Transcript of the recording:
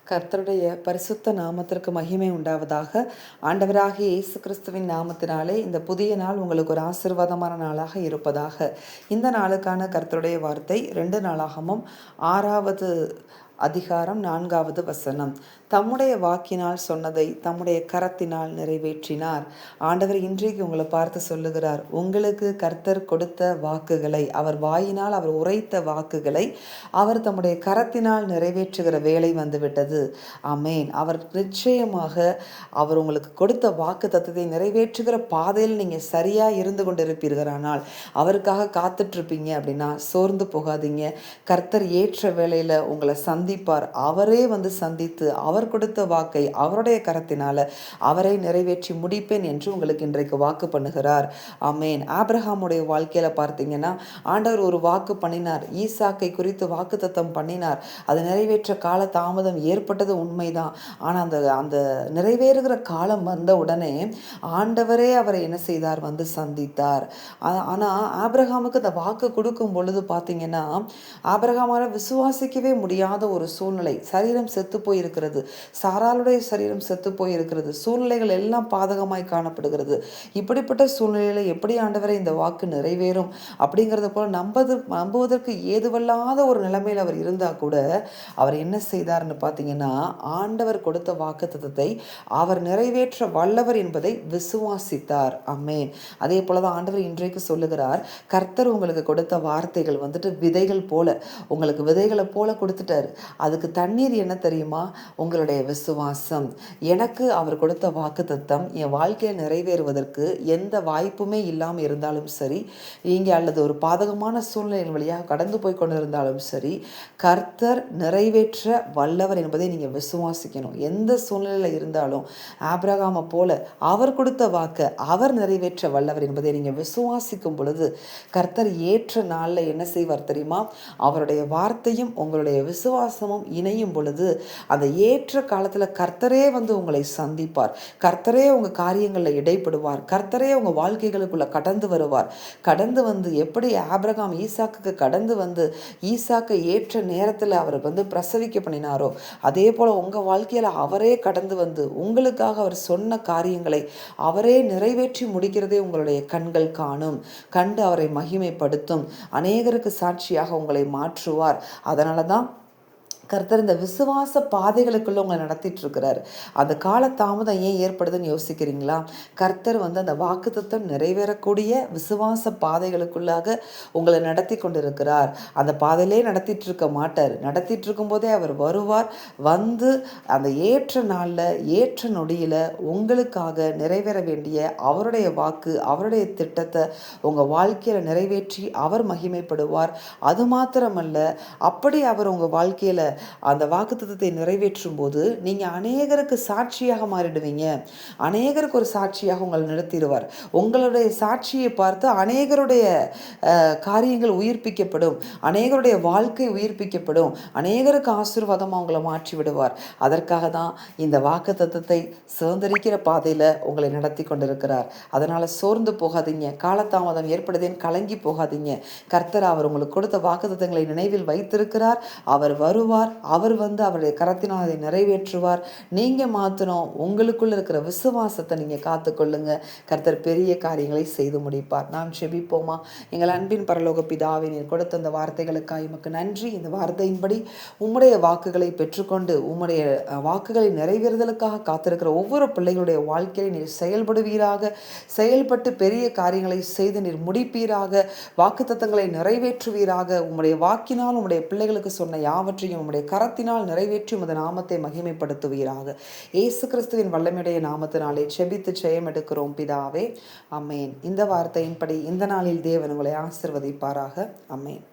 கர்த்தருடைய பரிசுத்த நாமத்திற்கு மகிமை உண்டாவதாக. ஆண்டவராகிய இயேசு கிறிஸ்துவின் நாமத்தினாலே இந்த புதிய நாள் உங்களுக்கு ஒரு ஆசீர்வாதமான நாளாக இருப்பதாக. இந்த நாளுக்கான கர்த்தருடைய வார்த்தை 2 நாளாகமம் 6வது அதிகாரம் 4வது வசனம். தம்முடைய வாக்கினால் சொன்னதை தம்முடைய கரத்தினால் நிறைவேற்றினார். ஆண்டவர் இன்றைக்கு உங்களை பார்த்து சொல்லுகிறார், உங்களுக்கு கர்த்தர் கொடுத்த வாக்குகளை, அவர் வாயினால் அவர் உரைத்த வாக்குகளை அவர் தம்முடைய கரத்தினால் நிறைவேற்றுகிற வேலை வந்துவிட்டது. ஆமேன். அவர் நிச்சயமாக அவர் உங்களுக்கு கொடுத்த வாக்கு தத்தத்தை நிறைவேற்றுகிற பாதையில் நீங்கள் சரியாக இருந்து கொண்டிருப்பீர்களானால், அவருக்காக காத்துட்ருப்பீங்க அப்படின்னா சோர்ந்து போகாதீங்க. கர்த்தர் ஏற்ற வேளையில் உங்களை சந்திப்பார். அவரே வந்து சந்தித்து அவர் கொடுத்த வாக்கை அவருடைய கரத்தினால அவரை நிறைவேற்றி முடிப்பேன் என்று உங்களுக்கு இன்றைக்கு வாக்கு பண்ணுகிறார். ஆமேன். ஆபிரகாமுடைய வாழ்க்கையில பார்த்தீங்கன்னா, ஆண்டவர் ஒரு வாக்கு பண்ணினார். ஈசாக்கை குறித்து வாக்கு தத்தம் பண்ணினார். அது நிறைவேற்ற கால தாமதம் ஏற்பட்டது உண்மைதான். ஆனால் அந்த நிறைவேறுகிற காலம் வந்த உடனே ஆண்டவரே அவரை என்ன செய்தார்? வந்து சந்தித்தார். ஆனால் ஆபிரகாமுக்கு அந்த வாக்கு கொடுக்கும் பொழுது பார்த்தீங்கன்னா, ஆபிரகாமால் விசுவாசிக்கவே முடியாத ஒரு சூழ்நிலை. சரீரம் செத்து போயிருக்கிறது. சாராளுடைய சரீரம் செத்து போயிருக்கிறது. சூழ்நிலைகள் எல்லாம் பாதகமாய் காணப்படுகிறது. இப்படிப்பட்ட சூழ்நிலையில எப்படி ஆண்டவரை இந்த வாக்கு நிறைவேறும் அப்படிங்கிறத போல நம்புவதற்கு ஏதுவல்லாத ஒரு நிலைமையில் அவர் இருந்தா கூட அவர் என்ன செய்தார்னு பார்த்தீங்கன்னா, ஆண்டவர் கொடுத்த வாக்கு தத்தத்தை அவர் நிறைவேற்ற வல்லவர் என்பதை விசுவாசித்தார். ஆமென். அதே போலதான் ஆண்டவர் இன்றைக்கு சொல்லுகிறார், கர்த்தர் உங்களுக்கு கொடுத்த வார்த்தைகள் வந்துட்டு விதைகள் போல, உங்களுக்கு விதைகளை போல கொடுத்துட்டாரு. அதுக்கு தண்ணீர் என்ன தெரியுமா? உங்களுடைய விசுவாசம். எனக்கு அவர் கொடுத்த வாக்கு தத்தம் என் வாழ்க்கையில் நிறைவேறுவதற்கு எந்த வாய்ப்புமே இல்லாமல் இருந்தாலும் சரி, இங்கே அல்லது ஒரு பாதகமான சூழ்நிலையின் வழியாக கடந்து போய் கொண்டு இருந்தாலும் சரி, கர்த்தர் நிறைவேற்ற வல்லவர் என்பதை நீங்கள் விசுவாசிக்கணும். எந்த சூழ்நிலையில் இருந்தாலும் ஆபிரகாமை போல அவர் கொடுத்த வாக்கை அவர் நிறைவேற்ற வல்லவர் என்பதை நீங்கள் விசுவாசிக்கும் பொழுது கர்த்தர் ஏற்ற நாளில் என்ன செய்வார் தெரியுமா? அவருடைய வார்த்தையும் உங்களுடைய விசுவாசமும் இணையும் பொழுது அந்த ஏற்ற காலத்தில் கர்த்தரே வந்து உங்களை சந்திப்பார். கர்த்தரே உங்கள் காரியங்களில் இடைப்படுவார். கர்த்தரே உங்கள் வாழ்க்கைகளுக்குள்ள கடந்து வருவார். கடந்து வந்து எப்படி ஆபிரகாம் ஈசாக்கு கடந்து வந்து ஈசாக்கு ஏற்ற நேரத்தில் அவர் வந்து பிரசவிக்க பண்ணினாரோ, அதே போல் உங்கள் வாழ்க்கையில் அவரே கடந்து வந்து உங்களுக்காக அவர் சொன்ன காரியங்களை அவரே நிறைவேற்றி முடிக்கிறதே உங்களுடைய கண்கள் காணும். கண்டு அவரை மகிமைப்படுத்தும். அநேகருக்கு சாட்சியாக உங்களை மாற்றுவார். அதனால தான் கர்த்தர் இந்த விசுவாச பாதைகளுக்குள்ள உங்களை நடத்திட்டு இருக்கிறார். அந்த கால தாமதம் ஏன் ஏற்படுதுன்னு யோசிக்கிறீங்களா? கர்த்தர் வந்து அந்த வாக்குத்தத்தம் நிறைவேறக்கூடிய விசுவாச பாதைகளுக்குள்ளாக உங்களை நடத்தி கொண்டிருக்கிறார். அந்த பாதையிலே நடத்திட்டு இருக்க மாட்டார். நடத்திட்டு இருக்கும் போதே அவர் வருவார். வந்து அந்த ஏற்ற நாளில் ஏற்ற நொடியில் உங்களுக்காக நிறைவேற வேண்டிய அவருடைய வாக்கு, அவருடைய திட்டத்தை உங்கள் வாழ்க்கையில் நிறைவேற்றி அவர் மகிமைப்படுவார். அது மாத்திரமல்ல, அப்படி அவர் உங்கள் வாழ்க்கையில் அந்த வாக்குத்தத்தத்தை நிறைவேற்றும் போது நீங்கள் அநேகருக்கு சாட்சியாக மாறிடுவீங்க. அநேகருக்கு ஒரு சாட்சியாக உங்களை நிறுத்திடுவார். உங்களுடைய சாட்சியை பார்த்து அநேகருடைய காரியங்கள் உயிர்ப்பிக்கப்படும். அநேகருடைய வாழ்க்கை உயிர்ப்பிக்கப்படும். அநேகருக்கு ஆசீர்வாதமாக உங்களை மாற்றி விடுவார். அதற்காக தான் இந்த வாக்குத்தத்தத்தை சுதந்திரிக்கிற பாதையில் உங்களை நடத்தி கொண்டிருக்கிறார். அதனால் சோர்ந்து போகாதீங்க. காலதாமதம் ஏற்படுதேன்னு கலங்கி போகாதீங்க. கர்த்தர் அவர் உங்களுக்கு கொடுத்த வாக்குத்தத்தங்களை நினைவில் வைத்திருக்கிறார். அவர் வருவார். அவர் வந்து அவருடைய கரத்தினால் அதை நிறைவேற்றுவார். நீங்கள் மாற்றணும். உங்களுக்குள்ள இருக்கிற விசுவாசத்தை நீங்கள் காத்துக்கொள்ளுங்க. கர்த்தர் பெரிய காரியங்களை செய்து முடிப்பார். நாம் செபிப்போமா? எங்கள் அன்பின் பரலோக பிதாவே, நீர் கொடுத்த அந்த வார்த்தைகளுக்காக உமக்கு நன்றி. இந்த வார்த்தையின்படி உம்முடைய வாக்குகளை பெற்றுக்கொண்டு உம்முடைய வாக்குகளை நிறைவேறுதலுக்காக காத்திருக்கிற ஒவ்வொரு பிள்ளைகளுடைய வாழ்க்கையை நீர் செயல்படுவீராக. செயல்பட்டு பெரிய காரியங்களை செய்து நீர் முடிப்பீராக. வாக்குத்தத்தங்களை நிறைவேற்றுவீராக. உம்முடைய வாக்கினால் உம்முடைய பிள்ளைகளுக்கு சொன்ன யாவற்றையும் உம்முடைய கரத்தினால் நிறைவேற்றி உமது நாமத்தை மகிமைப்படுத்துவீராக. இயேசு கிறிஸ்துவின் வல்லமையுடைய நாமத்தினாலே செபித்து ஜெயம் எடுக்கிறோம் பிதாவே. ஆமென். இந்த வார்த்தையின்படி இந்த நாளில் தேவன் உங்களை ஆசீர்வதிப்பாராக. ஆமென்.